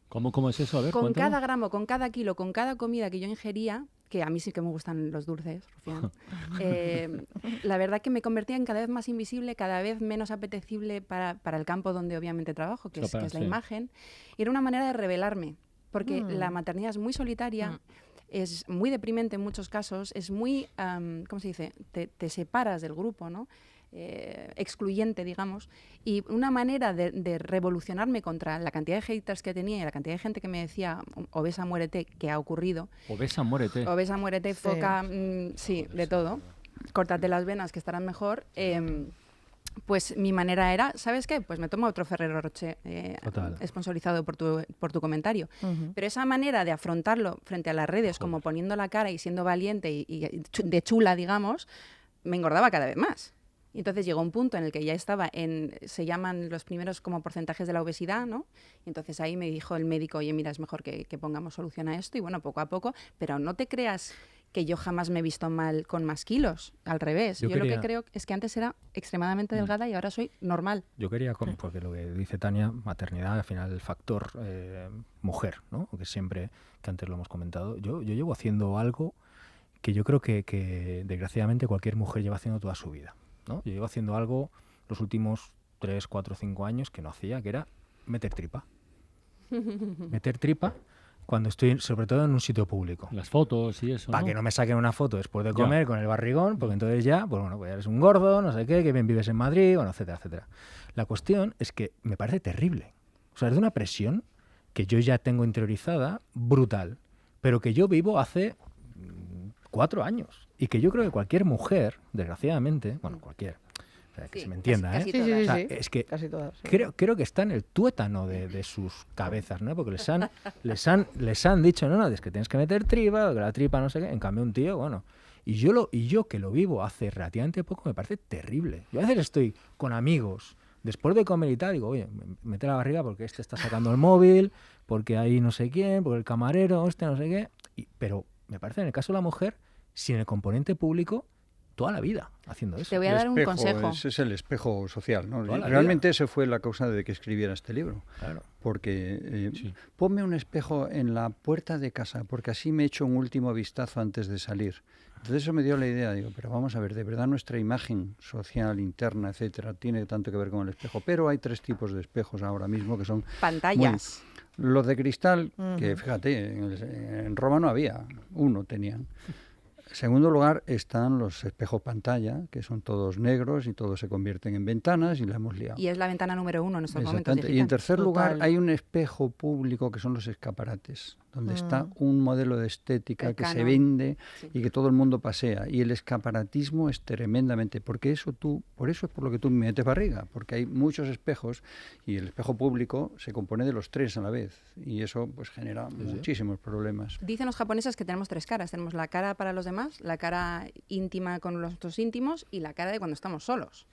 ¿Cómo es eso? A ver, Con cuéntame. cada gramo, con cada kilo, con cada comida que yo ingería, que a mí sí que me gustan los dulces, Rufián, la verdad que me convertía en cada vez más invisible, cada vez menos apetecible para el campo donde obviamente trabajo, que es la imagen. Y era una manera de revelarme, porque la maternidad es muy solitaria, es muy deprimente en muchos casos, es muy, ¿cómo se dice? Te separas del grupo, ¿no? Excluyente, digamos, y una manera de revolucionarme contra la cantidad de haters que tenía y la cantidad de gente que me decía obesa, muérete, que ha ocurrido. Obesa, muérete. Obesa, muérete, Sí. foca, sí, de todo. Córtate las venas que estarán mejor. Pues mi manera era, ¿sabes qué? Pues me tomo otro Ferrero Rocher, sponsorizado por tu comentario. Pero esa manera de afrontarlo frente a las redes, como poniendo la cara y siendo valiente y de chula, digamos, me engordaba cada vez más. Y entonces llegó un punto en el que ya estaba se llaman los primeros como porcentajes de la obesidad, ¿no? Y entonces ahí me dijo el médico, oye, mira, es mejor que pongamos solución a esto. Y bueno, poco a poco, pero no te creas que yo jamás me he visto mal con más kilos. Al revés. Yo lo que creo es que antes era extremadamente delgada y ahora soy normal. Yo quería, porque lo que dice Tania, maternidad, al final el factor mujer, ¿no? Que siempre, que antes lo hemos comentado, yo llevo haciendo algo que yo creo que desgraciadamente cualquier mujer lleva haciendo toda su vida, ¿no? Yo llevo haciendo algo los últimos 3, 4, 5 años que no hacía, que era meter tripa. Meter tripa cuando estoy, sobre todo en un sitio público. Las fotos y eso, Para ¿no? que no me saquen una foto después de comer con el barrigón, porque entonces ya, pues bueno, pues eres un gordo, no sé qué, que bien vives en Madrid, bueno, etcétera, etcétera. La cuestión es que me parece terrible. O sea, es de una presión que yo ya tengo interiorizada, brutal, pero que yo vivo hace 4 años. Y que yo creo que cualquier mujer, desgraciadamente, bueno, cualquier, que se me entienda, casi ¿eh? todas. O sea, Sí, es que casi todas, sí. creo que está en el tuétano de sus cabezas, ¿no? Porque les han dicho, no, es que tienes que meter tripa, que la tripa no sé qué. En cambio, un tío, bueno. Y yo que lo vivo hace relativamente poco, me parece terrible. Yo a veces estoy con amigos, después de comer y tal, digo, oye, mete la barriga porque este está sacando el móvil, porque ahí no sé quién, porque el camarero, no sé qué. Pero me parece, en el caso de la mujer, sin el componente público, toda la vida haciendo eso. Te voy a dar un consejo. Ese es el espejo social, ¿no? Toda la Realmente vida. esa fue la causa de que escribiera este libro. Claro. Porque ponme un espejo en la puerta de casa, porque así me echo un último vistazo antes de salir. Entonces eso me dio la idea, digo, pero vamos a ver, de verdad nuestra imagen social, interna, etcétera, tiene tanto que ver con el espejo. Pero hay 3 tipos de espejos ahora mismo que son pantallas. Los de cristal, que fíjate, en Roma no había, 1 tenían. En segundo lugar están los espejos pantalla, que son todos negros y todos se convierten en ventanas y la hemos liado. Y es la ventana número 1 en estos momentos. Exactamente. Y en tercer lugar hay un espejo público que son los escaparates, donde está un modelo de estética que se vende y que todo el mundo pasea. Y el escaparatismo es tremendamente, porque por eso es por lo que tú metes barriga, porque hay muchos espejos y el espejo público se compone de los 3 a la vez y eso pues genera muchísimos problemas. Dicen los japoneses que tenemos 3 caras. Tenemos la cara para los demás, la cara íntima con los otros íntimos y la cara de cuando estamos solos.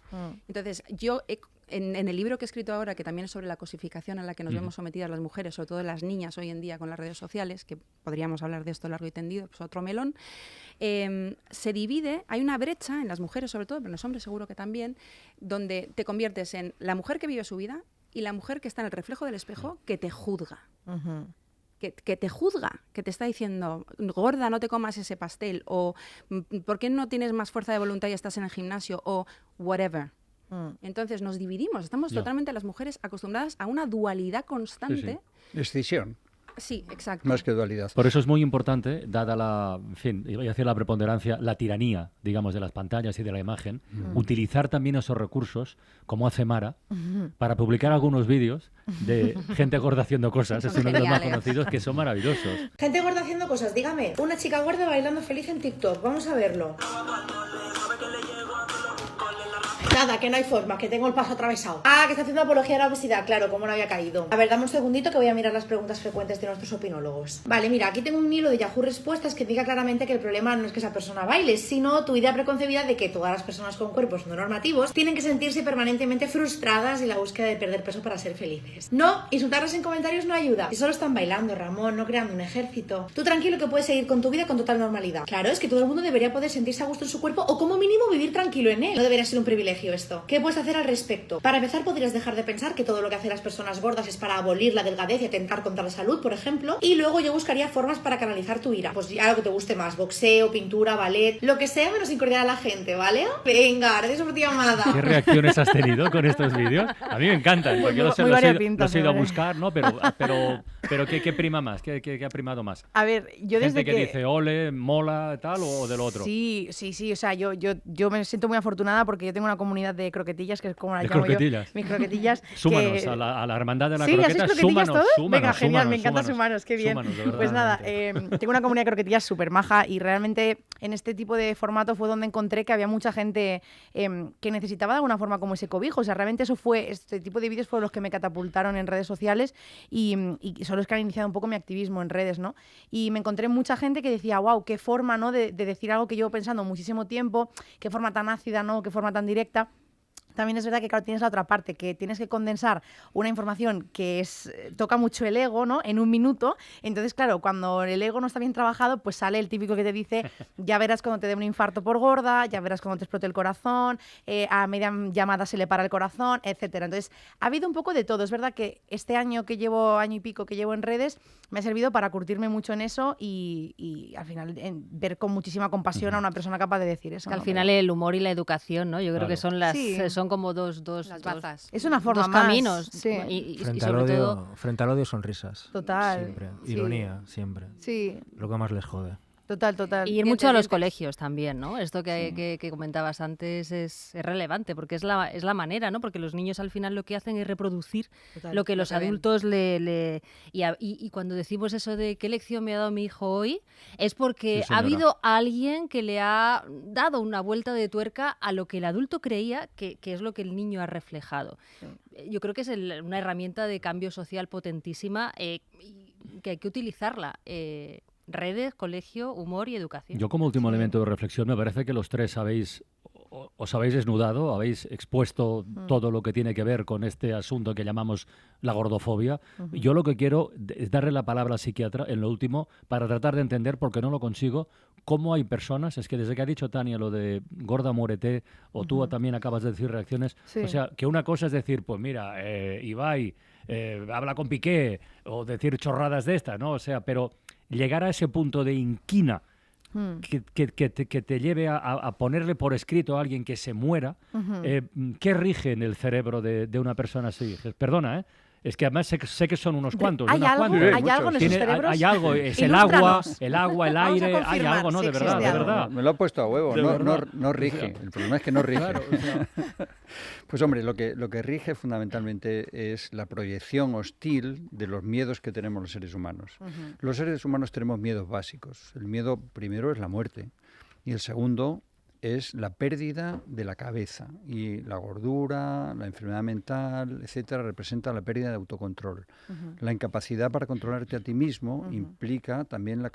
Entonces, yo en el libro que he escrito ahora, que también es sobre la cosificación a la que nos vemos sometidas las mujeres, sobre todo las niñas hoy en día con las redes sociales, que podríamos hablar de esto largo y tendido, pues otro melón, se divide, hay una brecha en las mujeres sobre todo, pero en los hombres seguro que también, donde te conviertes en la mujer que vive su vida y la mujer que está en el reflejo del espejo que te juzga. Que te juzga, que te está diciendo, gorda, no te comas ese pastel, o ¿por qué no tienes más fuerza de voluntad y estás en el gimnasio? O whatever. Entonces nos dividimos, estamos totalmente las mujeres acostumbradas a una dualidad constante. Escisión. Sí, exacto. Más que dualidad. Por eso es muy importante, dada la, en fin, iba a decir la preponderancia, la tiranía, digamos, de las pantallas y de la imagen, utilizar también esos recursos, como hace Mara, para publicar algunos vídeos de gente gorda haciendo cosas. Es uno de los más conocidos, que son maravillosos. Gente gorda haciendo cosas, dígame. Una chica gorda bailando feliz en TikTok. Vamos a verlo. Nada, que no hay forma, que tengo el paso atravesado. Ah, que está haciendo apología de la obesidad, claro, como no había caído. A ver, dame un segundito que voy a mirar las preguntas frecuentes de nuestros opinólogos. Vale, mira, aquí tengo un hilo de Yahoo Respuestas que indica claramente que el problema no es que esa persona baile, sino tu idea preconcebida de que todas las personas con cuerpos no normativos tienen que sentirse permanentemente frustradas en la búsqueda de perder peso para ser felices. No, insultarlas en comentarios no ayuda. Si solo están bailando, Ramón, no creando un ejército. Tú tranquilo que puedes seguir con tu vida con total normalidad. Claro, es que todo el mundo debería poder sentirse a gusto en su cuerpo o como mínimo vivir tranquilo en él. No debería ser un privilegio esto. ¿Qué puedes hacer al respecto? Para empezar, podrías dejar de pensar que todo lo que hacen las personas gordas es para abolir la delgadez y atentar contra la salud, por ejemplo. Y luego yo buscaría formas para canalizar tu ira. Pues ya lo que te guste más, boxeo, pintura, ballet, lo que sea menos incordiar a la gente, ¿vale? Venga, gracias por ti, amada. ¿Qué reacciones has tenido con estos vídeos? A mí me encantan, porque yo los he ido a buscar, ¿no? Pero ¿qué prima más? ¿Qué ha primado más? A ver, yo desde ¿Gente que dice ole, mola, tal, o del otro? Sí, o sea, yo me siento muy afortunada porque yo tengo una comunidad de croquetillas, que es como la llamo croquetillas. yo. Mis croquetillas. Súmanos a la hermandad de la ¿Sí? croqueta. Súmanos. Venga, genial, súmanos, me encanta sumanos, qué bien. Pues nada, tengo una comunidad de croquetillas súper maja y realmente en este tipo de formato fue donde encontré que había mucha gente que necesitaba de alguna forma como ese cobijo. O sea, realmente este tipo de vídeos fueron los que me catapultaron en redes sociales y son los que han iniciado un poco mi activismo en redes, ¿no? Y me encontré mucha gente que decía, wow, qué forma, ¿no? de decir algo que llevo pensando muchísimo tiempo, qué forma tan ácida, ¿no? Qué forma tan directa. También es verdad que, claro, tienes la otra parte, que tienes que condensar una información que toca mucho el ego, ¿no? En un minuto. Entonces, claro, cuando el ego no está bien trabajado, pues sale el típico que te dice, ya verás cuando te dé un infarto por gorda, ya verás cuando te explote el corazón, a media llamada se le para el corazón, etcétera. Entonces, ha habido un poco de todo. Es verdad que este año y pico que llevo en redes me ha servido para curtirme mucho en eso y al final ver con muchísima compasión a una persona capaz de decir eso. Que al final el humor y la educación, ¿no? Yo creo que son son como dos bazas. Es una forma dos más. caminos. Sí. Y frente sobre al odio, todo... frente al odio, sonrisas. Total. Siempre. Sí. Ironía, siempre. Sí. Lo que más les jode. Total. Y ir mucho a los colegios también, ¿no? Esto que comentabas antes es relevante, porque es la manera, ¿no? Porque los niños al final lo que hacen es reproducir lo que los adultos y cuando decimos eso de qué lección me ha dado mi hijo hoy, es porque ha habido alguien que le ha dado una vuelta de tuerca a lo que el adulto creía que es lo que el niño ha reflejado. Yo creo que es una herramienta de cambio social potentísima que hay que utilizarla. Redes, colegio, humor y educación. Yo como último elemento de reflexión me parece que los tres habéis os habéis desnudado, habéis expuesto todo lo que tiene que ver con este asunto que llamamos la gordofobia. Yo lo que quiero es darle la palabra al psiquiatra en lo último para tratar de entender, porque no lo consigo, cómo hay personas, es que desde que ha dicho Tania lo de gorda muérete, o tú también acabas de decir reacciones, o sea, que una cosa es decir, pues mira, Ibai, habla con Piqué, o decir chorradas de estas, ¿no? O sea, pero llegar a ese punto de inquina que te lleve a ponerle por escrito a alguien que se muera, ¿qué rige en el cerebro de una persona así? Perdona, es que además sé que son unos cuantos. ¿Hay algo en esos cerebros? Hay algo, es el agua, el aire, hay algo, ¿no? De verdad, de verdad. Me lo ha puesto a huevo, no rige. El problema es que no rige. Claro, o sea. Pues hombre, lo que rige fundamentalmente es la proyección hostil de los miedos que tenemos los seres humanos. Los seres humanos tenemos miedos básicos. El miedo primero es la muerte y el segundo es la pérdida de la cabeza, y la gordura, la enfermedad mental, etcétera, representa la pérdida de autocontrol. La incapacidad para controlarte a ti mismo implica también la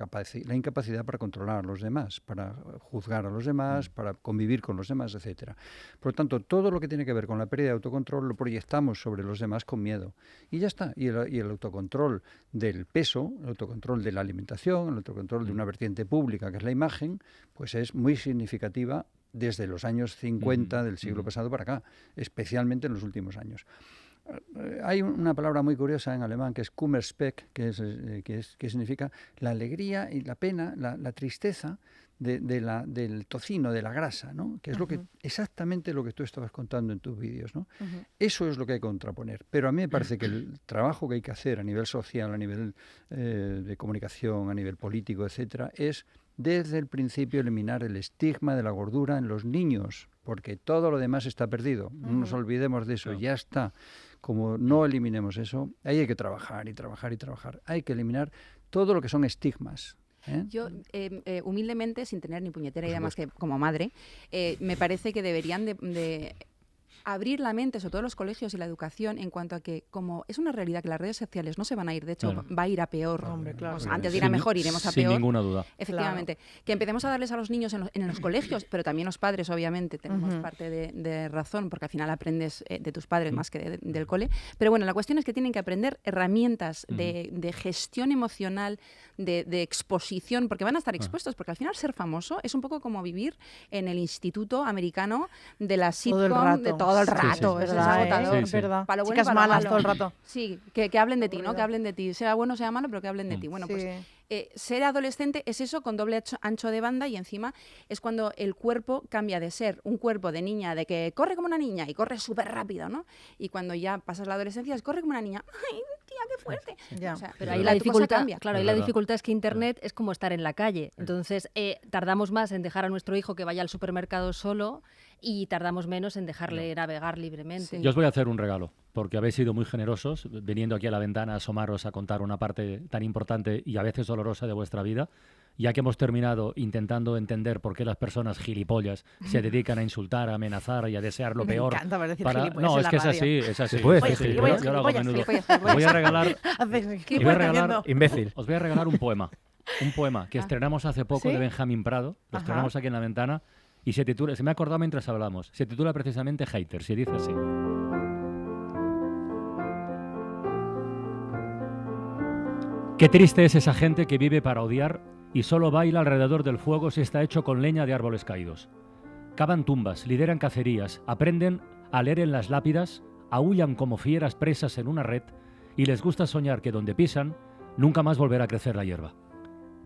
incapacidad para controlar a los demás, para juzgar a los demás, para convivir con los demás, etcétera. Por lo tanto, todo lo que tiene que ver con la pérdida de autocontrol lo proyectamos sobre los demás con miedo. Y ya está. Y el autocontrol del peso, el autocontrol de la alimentación, el autocontrol de una vertiente pública, que es la imagen, pues es muy significativa desde los años 50 del siglo pasado para acá, especialmente en los últimos años. Hay una palabra muy curiosa en alemán que es Kummerspeck, que significa la alegría y la pena, la tristeza del tocino, de la grasa, ¿no? Que es exactamente lo que tú estabas contando en tus vídeos, ¿no? Eso es lo que hay que contraponer. Pero a mí me parece que el trabajo que hay que hacer a nivel social, a nivel de comunicación, a nivel político, etcétera, es desde el principio eliminar el estigma de la gordura en los niños, porque todo lo demás está perdido. No nos olvidemos de eso, ya está. Como no eliminemos eso, ahí hay que trabajar y trabajar y trabajar. Hay que eliminar todo lo que son estigmas. Yo, humildemente, sin tener ni puñetera idea más que como madre, me parece que deberían de abrir la mente, sobre todo los colegios y la educación, en cuanto a que, como es una realidad que las redes sociales no se van a ir, de hecho, va a ir a peor. Hombre, claro. Pues antes de ir a mejor, iremos a peor. Sin ninguna duda. Efectivamente. Claro. Que empecemos a darles a los niños en los colegios, pero también los padres, obviamente, tenemos parte de razón, porque al final aprendes de tus padres más que del cole. Pero bueno, la cuestión es que tienen que aprender herramientas de gestión emocional, de exposición, porque van a estar expuestos, porque al final ser famoso es un poco como vivir en el instituto americano de la sitcom, de todo el rato, es agotador, ¿verdad? Para lo bueno Chicas y para malas lo todo el malo. rato. Sí, que hablen de ti, ¿no? Que hablen de ti, sea bueno o sea malo, pero que hablen de ti. Bueno, pues ser adolescente es eso, con doble ancho de banda, y encima es cuando el cuerpo cambia de ser un cuerpo de niña, de que corre como una niña y corre súper rápido, ¿no? Y cuando ya pasas la adolescencia es corre como una niña. ¡Ay, tía, qué fuerte! Ya. O sea, pero ahí la dificultad cambia. Claro, ahí la dificultad es que Internet es como estar en la calle. Entonces, tardamos más en dejar a nuestro hijo que vaya al supermercado solo y tardamos menos en dejarle navegar libremente. Yo os voy a hacer un regalo, porque habéis sido muy generosos, viniendo aquí a la ventana a asomaros a contar una parte tan importante y a veces dolorosa de vuestra vida. Ya que hemos terminado intentando entender por qué las personas gilipollas se dedican a insultar, a amenazar y a desear lo peor. Me encanta decir gilipollas. No, es que es así, es así. Yo lo hago a menudo. Os voy a regalar... Imbécil. Os voy a regalar un poema. Un poema que estrenamos hace poco de Benjamín Prado. Lo estrenamos aquí en la ventana y se titula, se me ha acordado mientras hablamos, se titula precisamente Haters y dice así. Qué triste es esa gente que vive para odiar y solo baila alrededor del fuego si está hecho con leña de árboles caídos. Cavan tumbas, lideran cacerías, aprenden a leer en las lápidas, aúllan como fieras presas en una red y les gusta soñar que donde pisan nunca más volverá a crecer la hierba.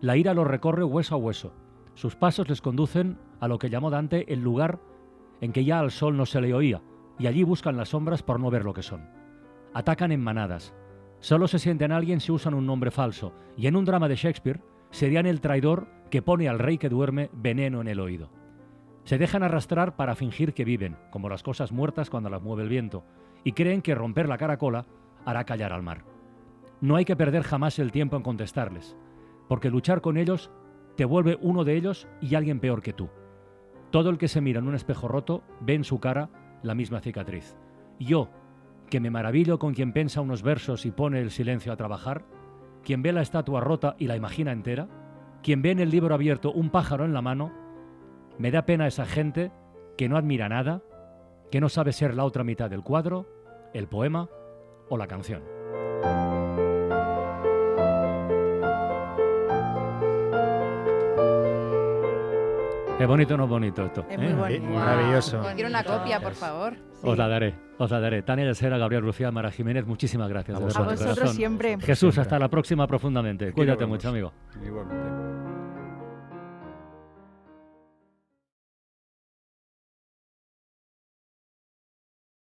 La ira los recorre hueso a hueso. Sus pasos les conducen a lo que llamó Dante el lugar en que ya al sol no se le oía, y allí buscan las sombras por no ver lo que son. Atacan en manadas. Solo se sienten alguien si usan un nombre falso, y en un drama de Shakespeare serían el traidor que pone al rey que duerme veneno en el oído. Se dejan arrastrar para fingir que viven, como las cosas muertas cuando las mueve el viento, y creen que romper la caracola hará callar al mar. No hay que perder jamás el tiempo en contestarles, porque luchar con ellos te vuelve uno de ellos y alguien peor que tú. Todo el que se mira en un espejo roto ve en su cara la misma cicatriz. Yo, que me maravillo con quien piensa unos versos y pone el silencio a trabajar, quien ve la estatua rota y la imagina entera, quien ve en el libro abierto un pájaro en la mano, me da pena esa gente que no admira nada, que no sabe ser la otra mitad del cuadro, el poema o la canción. Es bonito, no es bonito esto. Es muy bonito. Maravilloso. Quiero una copia, por favor. Os la daré, os la daré. Tania Yasera, Gabriel Rufián, Mara Jiménez, muchísimas gracias. A de vosotros. verdad, de A vosotros corazón. siempre. Jesús, Siempre. hasta la próxima profundamente. Aquí Cuídate nos vemos. mucho, amigo. Igualmente.